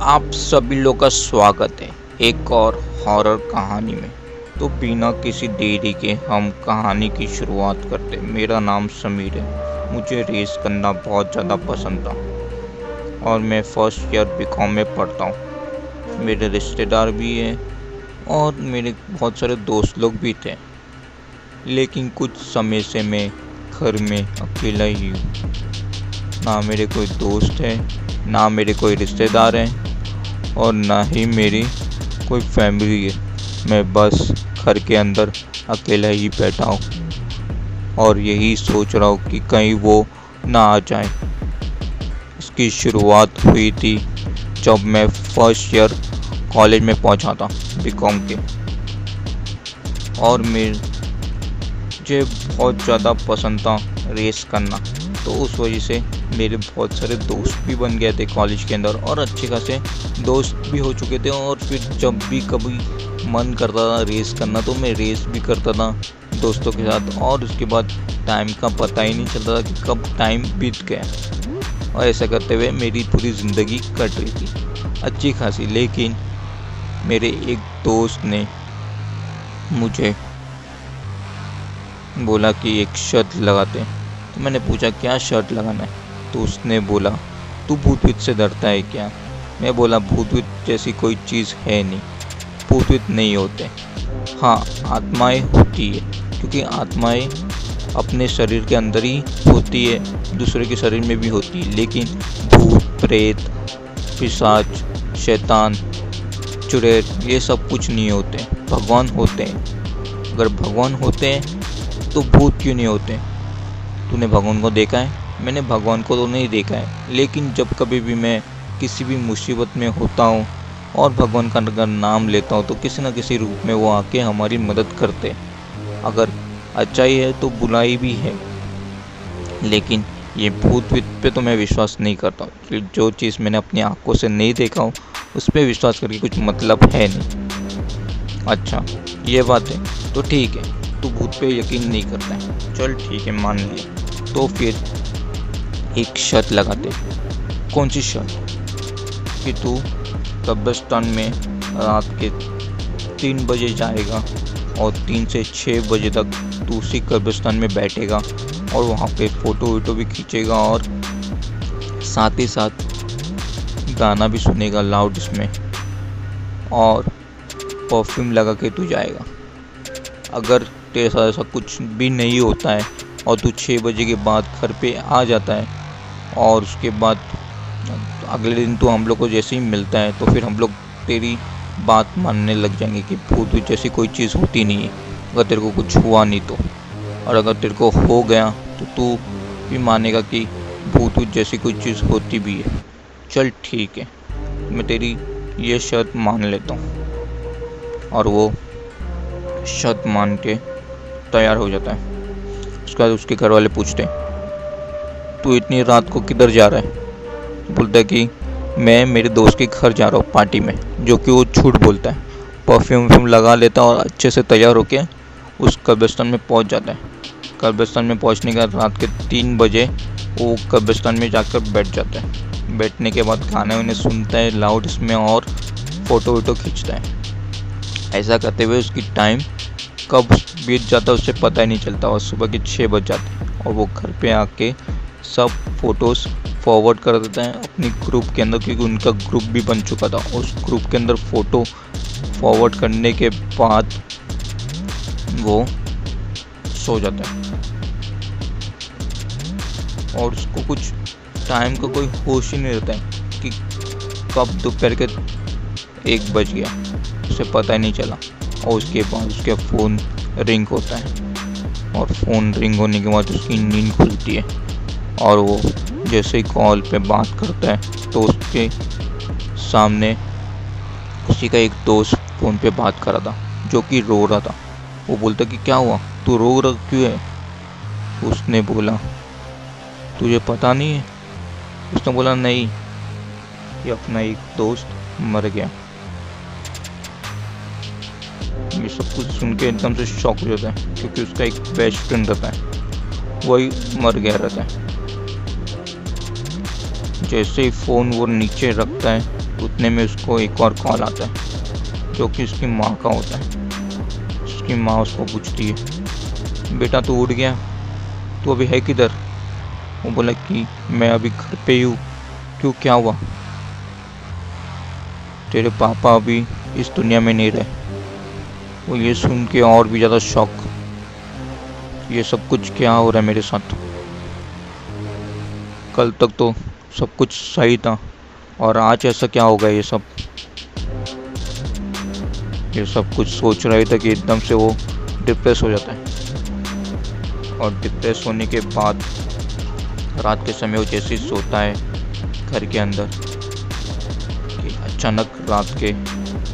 आप सभी लोग का स्वागत है एक और हॉरर कहानी में। तो बिना किसी देरी के हम कहानी की शुरुआत करते हैं। मेरा नाम समीर है। मुझे रेस करना बहुत ज़्यादा पसंद था और मैं फर्स्ट ईयर बीकॉम में पढ़ता हूँ। मेरे रिश्तेदार भी हैं और मेरे बहुत सारे दोस्त लोग भी थे, लेकिन कुछ समय से मैं घर में अकेला ही हूँ। ना मेरे कोई दोस्त है, ना मेरे कोई रिश्तेदार हैं और ना ही मेरी कोई फैमिली है। मैं बस घर के अंदर अकेला ही बैठा हूँ और यही सोच रहा हूँ कि कहीं वो ना आ जाए। इसकी शुरुआत हुई थी जब मैं फर्स्ट ईयर कॉलेज में पहुँचा था बीकॉम के, और मुझे बहुत ज़्यादा पसंद था रेस करना। तो उस वजह से मेरे बहुत सारे दोस्त भी बन गए थे कॉलेज के अंदर और अच्छे खासे दोस्त भी हो चुके थे। और फिर जब भी कभी मन करता था रेस करना तो मैं रेस भी करता था दोस्तों के साथ, और उसके बाद टाइम का पता ही नहीं चलता था कि कब टाइम बीत गया। और ऐसा करते हुए मेरी पूरी ज़िंदगी कट रही थी अच्छी खासी। लेकिन मेरे एक दोस्त ने मुझे बोला कि एक शर्त लगाते हैं। तो मैंने पूछा क्या शर्त लगाना है? तो उसने बोला तू भूत प्रेत से डरता है क्या? मैं बोला भूत प्रेत जैसी कोई चीज़ है नहीं, भूत प्रेत नहीं होते। हाँ, आत्माएं होती है, क्योंकि आत्माएं अपने शरीर के अंदर ही होती है, दूसरे के शरीर में भी होती है। लेकिन भूत प्रेत, पिशाच, शैतान, चुड़ैल ये सब कुछ नहीं होते। भगवान होते हैं। अगर भगवान होते हैं तो भूत क्यों नहीं होते? तूने भगवान को देखा है? मैंने भगवान को तो नहीं देखा है, लेकिन जब कभी भी मैं किसी भी मुसीबत में होता हूँ और भगवान का अगर नाम लेता हूँ तो किसी न किसी रूप में वो आके हमारी मदद करते हैं। अगर अच्छाई है तो बुराई भी है, लेकिन ये भूत प्रेत पे तो मैं विश्वास नहीं करता हूँ। जो चीज़ मैंने अपनी आंखों से नहीं देखा हूँ उस पर विश्वास करके कुछ मतलब है नहीं। अच्छा, ये बात है तो ठीक है, तू भूत पे यकीन नहीं करता है, चल ठीक है, मान लिया। तो फिर एक शर्त लगाते। कौन सी शर्त? कि तू कब्रिस्तान में रात के 3 बजे जाएगा और 3 से 6 बजे तक तू उसी कब्रिस्तान में बैठेगा और वहाँ पे फ़ोटो वीटो भी खींचेगा और साथ ही साथ गाना भी सुनेगा लाउड इसमें, और परफ्यूम लगा के तू जाएगा। अगर तेरे साथ ऐसा कुछ भी नहीं होता है और तू 6 बजे के बाद घर पे आ जाता है और उसके बाद अगले दिन तू हम लोग को जैसे ही मिलता है तो फिर हम लोग तेरी बात मानने लग जाएंगे कि भूत जैसी कोई चीज़ होती नहीं है, अगर तेरे को कुछ हुआ नहीं तो। और अगर तेरे को हो गया तो तू भी मानेगा कि भूत जैसी कोई चीज़ होती भी है। चल ठीक है, मैं तेरी ये शर्त मान लेता हूँ। और वो शर्त मान के तैयार हो जाता है। उसके बाद उसके घर वाले पूछते हैं तू इतनी रात को किधर जा रहा है? बोलता है कि मैं मेरे दोस्त के घर जा रहा हूँ पार्टी में, जो कि वो झूठ बोलता है। परफ्यूम लगा लेता है और अच्छे से तैयार होके उस कब्रिस्तान में पहुँच जाता है। कब्रिस्तान में पहुँचने के बाद रात के 3 बजे वो कब्रिस्तान में जाकर बैठ जाता है। बैठने के बाद गाने वाने सुनता है लाउड इसमें और फ़ोटो वोटो खींचता है। ऐसा करते हुए उसकी टाइम कब बीत जाता है उससे पता ही नहीं चलता और सुबह के 6 बज जाते हैं। और वो घर पे आके सब फ़ोटोज़ फॉरवर्ड कर देता है अपनी ग्रुप के अंदर, क्योंकि उनका ग्रुप भी बन चुका था। उस ग्रुप के अंदर फ़ोटो फॉरवर्ड करने के बाद वो सो जाता है और उसको कुछ टाइम का कोई होश ही नहीं रहता है कि कब दोपहर के 1 बज गया, उसे पता ही नहीं चला। और उसके बाद उसके फ़ोन रिंग होता है और फ़ोन रिंग होने के बाद उसकी नींद खुलती है और वो जैसे ही कॉल पे बात करता है तो उसके सामने उसी का एक दोस्त फ़ोन पे बात कर रहा था जो कि रो रहा था। वो बोलता कि क्या हुआ, तू रो रहा क्यों है? उसने बोला तुझे पता नहीं है? उसने बोला नहीं, ये अपना एक दोस्त मर गया। ये सब कुछ सुन के एकदम से शॉक हो जाता है, क्योंकि उसका एक बेस्ट फ्रेंड रहता है, वही मर गया रहता है। जैसे ही फ़ोन वो नीचे रखता है उतने में उसको एक और कॉल आता है जो कि उसकी माँ का होता है। उसकी माँ उसको पूछती है, बेटा तू उठ गया, तू अभी है किधर? वो बोला कि मैं अभी घर पे ही हूँ। क्यों, क्या हुआ? तेरे पापा अभी इस दुनिया में नहीं रहे। वो ये सुन के और भी ज़्यादा शॉक, ये सब कुछ क्या हो रहा है मेरे साथ? कल तक तो सब कुछ सही था और आज ऐसा क्या हो गया? ये सब कुछ सोच रहे थे कि एकदम से वो डिप्रेस हो जाता है। और डिप्रेस होने के बाद रात के समय वो जैसे ही सोता है घर के अंदर कि अचानक रात के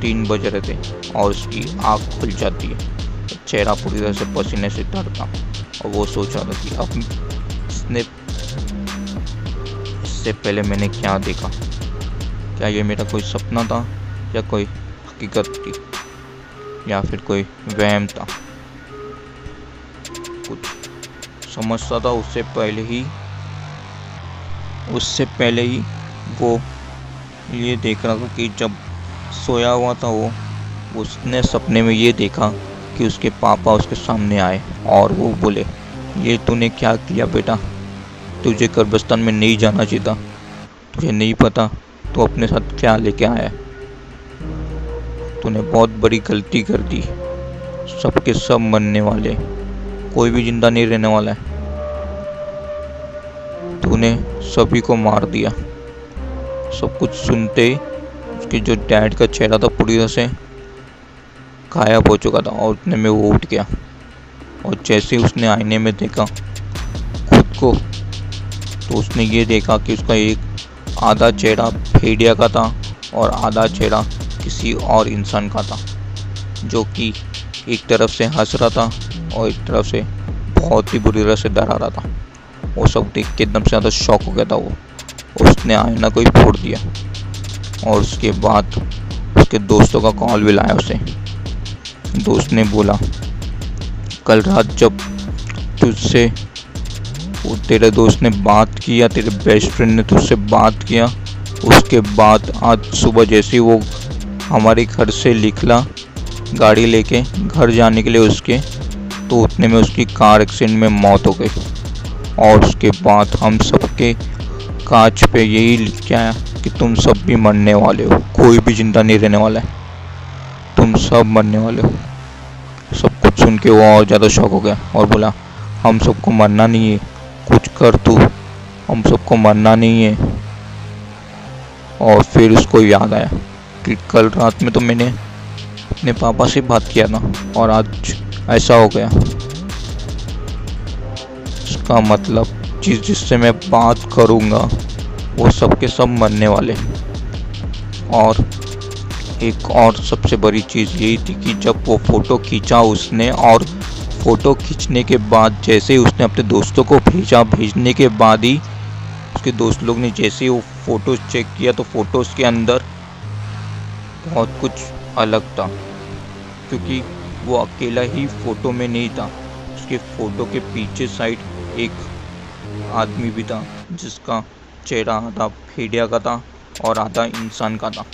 3 बज रहे थे और उसकी आँख खुल जाती है। चेहरा पूरी तरह से पसीने से तरता और वो सोच रहा था कि अब इससे पहले मैंने क्या देखा? क्या ये मेरा कोई सपना था या कोई हकीकत थी या फिर कोई वहम था? कुछ समझता था उससे पहले ही वो ये देख रहा था कि जब सोया हुआ था वो उसने सपने में ये देखा कि उसके पापा उसके सामने आए और वो बोले, ये तूने क्या किया बेटा? तुझे कब्रिस्तान में नहीं जाना चाहिए था। तुझे नहीं पता तो अपने साथ क्या लेके आया? तूने बहुत बड़ी गलती कर दी। सबके सब मरने वाले, कोई भी जिंदा नहीं रहने वाला है। तूने सभी को मार दिया। सब कुछ सुनते ही उसके जो डैड का चेहरा था पूरी तरह से गायब हो चुका था और उतने में वो उठ गया। और जैसे ही उसने आईने में देखा खुद को तो उसने ये देखा कि उसका एक आधा चेहरा भेड़िया का था और आधा चेहरा किसी और इंसान का था, जो कि एक तरफ से हंस रहा था और एक तरफ से बहुत ही बुरी तरह से डरा रहा था। वो सब देख के एकदम से ज़्यादा शॉक हो गया था वो। उसने आईना को ही फोड़ दिया और उसके बाद उसके दोस्तों का कॉल भी लाया उसे। दोस्त ने बोला, कल रात जब तुझसे वो तेरे दोस्त ने बात किया, तेरे बेस्ट फ्रेंड ने तुझसे बात किया, उसके बाद आज सुबह जैसे ही वो हमारे घर से निकला गाड़ी लेके घर जाने के लिए उसके, तो उतने में उसकी कार एक्सीडेंट में मौत हो गई। और उसके बाद हम सबके कांच पे यही लिख के आया कि तुम सब भी मरने वाले हो, कोई भी जिंदा नहीं रहने वाला है, तुम सब मरने वाले हो। सब कुछ सुन के वो और ज़्यादा शॉक हो गया और बोला, हम सबको मरना नहीं है, कुछ कर तू, हम सबको मरना नहीं है। और फिर उसको याद आया कि कल रात में तो मैंने अपने पापा से बात किया था और आज ऐसा हो गया। इसका मतलब जिससे मैं बात करूँगा वो सबके सब मरने वाले। और एक और सबसे बड़ी चीज़ यही थी कि जब वो फ़ोटो खींचा उसने, और फ़ोटो खींचने के बाद जैसे ही उसने अपने दोस्तों को भेजने के बाद ही उसके दोस्त लोग ने जैसे ही वो फ़ोटो चेक किया तो फ़ोटोज़ के अंदर बहुत कुछ अलग था, क्योंकि वो अकेला ही फ़ोटो में नहीं था। उसके फ़ोटो के पीछे साइड एक आदमी भी था जिसका चेहरा आधा भेड़िया का था और आधा इंसान का था,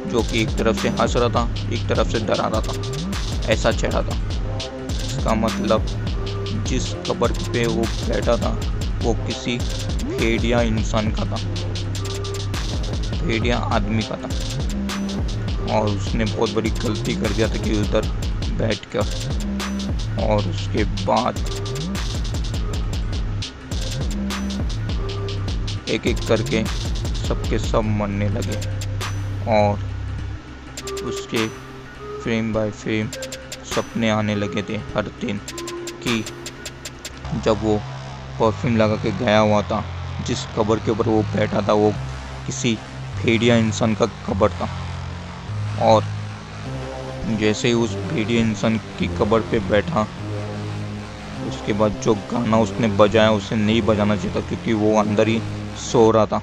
जो कि एक तरफ से हंस रहा था एक तरफ से डरा रहा था। ऐसा चेहरा था। इसका मतलब जिस कब्र पे वो बैठा था वो किसी भेड़िया इंसान का था, भेड़िया आदमी का था। और उसने बहुत बड़ी गलती कर दिया था कि उधर बैठकर। और उसके बाद एक एक करके सबके सब मरने लगे और उसके फ्रेम बाय फ्रेम सपने आने लगे थे हर दिन कि जब वो परफ्यूम लगा के गया हुआ था, जिस कब्र के ऊपर वो बैठा था वो किसी भेड़िया इंसान का कब्र था। और जैसे ही उस भेड़िया इंसान की कब्र पे बैठा, उसके बाद जो गाना उसने बजाया उसे नहीं बजाना चाहिए था, क्योंकि वो अंदर ही सो रहा था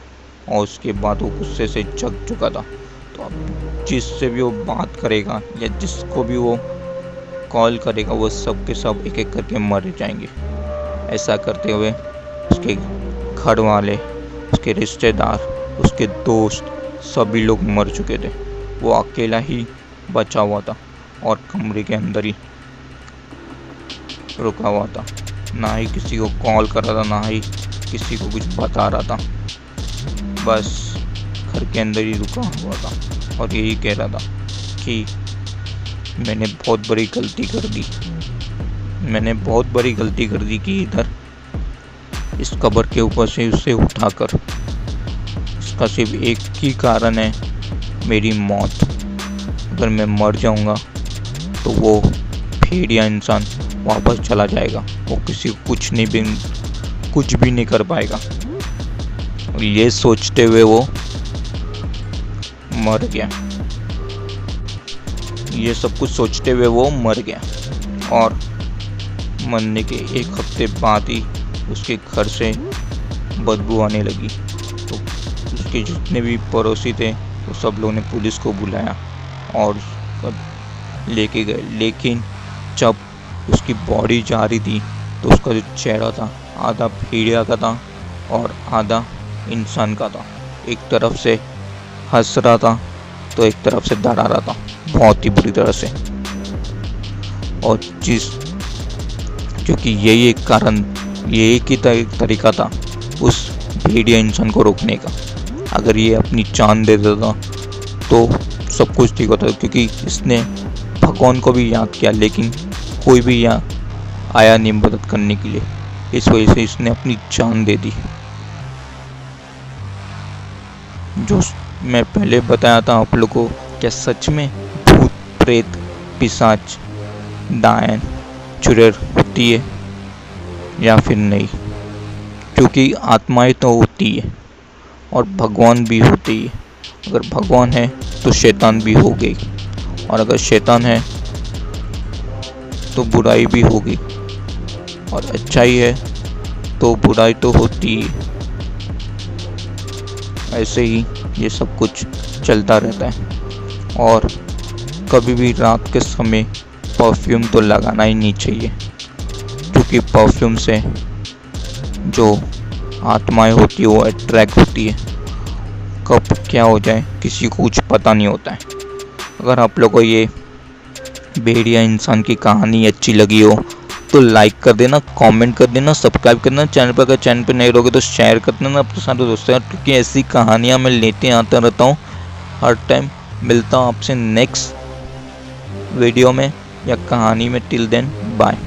और उसके बाद वो गुस्से से जग चुका था। तो अब जिससे भी वो बात करेगा या जिसको भी वो कॉल करेगा वो सब के सब एक एक करके मर जाएंगे। ऐसा करते हुए उसके घर वाले, उसके रिश्तेदार, उसके दोस्त सभी लोग मर चुके थे। वो अकेला ही बचा हुआ था और कमरे के अंदर ही रुका हुआ था। ना ही किसी को कॉल कर रहा था, ना ही किसी को कुछ बता रहा था। बस घर के अंदर ही रुका हुआ था और यही कह रहा था कि मैंने बहुत बड़ी गलती कर दी। मैंने बहुत बड़ी गलती कर दी कि इधर इस कब्र के ऊपर से उसे उठाकर। इसका सिर्फ एक ही कारण है, मेरी मौत। अगर मैं मर जाऊंगा तो वो भेड़िया इंसान वापस चला जाएगा। वो किसी को कुछ भी नहीं कर पाएगा। और ये सोचते हुए वो मर गया। ये सब कुछ सोचते हुए वो मर गया और मरने के एक हफ्ते बाद ही उसके घर से बदबू आने लगी। तो उसके जितने भी पड़ोसी थे तो सब लोगों ने पुलिस को बुलाया और सब लेके गए। लेकिन जब उसकी बॉडी जा रही थी तो उसका जो चेहरा था आधा भेड़िया का था और आधा इंसान का था। एक तरफ से हंस रहा था तो एक तरफ से डरा रहा था, बहुत ही बुरी तरह से। और क्योंकि यही एक कारण, यही एक ही तरीका था उस भेड़िया इंसान को रोकने का। अगर ये अपनी जान दे देता तो सब कुछ ठीक होता। क्योंकि इसने भगवान को भी याद किया लेकिन कोई भी यहाँ आया नहीं मदद करने के लिए। इस वजह से इसने अपनी जान दे दी। जो मैं पहले बताया था आप लोगों को, क्या सच में भूत प्रेत पिशाच डायन चुड़ैल होती है या फिर नहीं? क्योंकि आत्माएं तो होती है और भगवान भी होती है। अगर भगवान है तो शैतान भी हो गई, और अगर शैतान है तो बुराई भी होगी, और अच्छाई है तो बुराई तो होती ही। ऐसे ही ये सब कुछ चलता रहता है। और कभी भी रात के समय परफ्यूम तो लगाना ही नहीं चाहिए, क्योंकि परफ्यूम से जो आत्माएं होती है वो अट्रैक्ट होती है। कब क्या हो जाए किसी को कुछ पता नहीं होता है। अगर आप लोगों को ये भेड़िया इंसान की कहानी अच्छी लगी हो तो लाइक कर देना, कमेंट कर देना, सब्सक्राइब करना चैनल पर। अगर चैनल पर नए रहोगे तो शेयर कर देना अपने सारे दोस्तों, क्योंकि ऐसी कहानियाँ मैं लेते आता रहता हूँ हर टाइम। मिलता हूँ आपसे नेक्स्ट वीडियो में या कहानी में। Till then bye.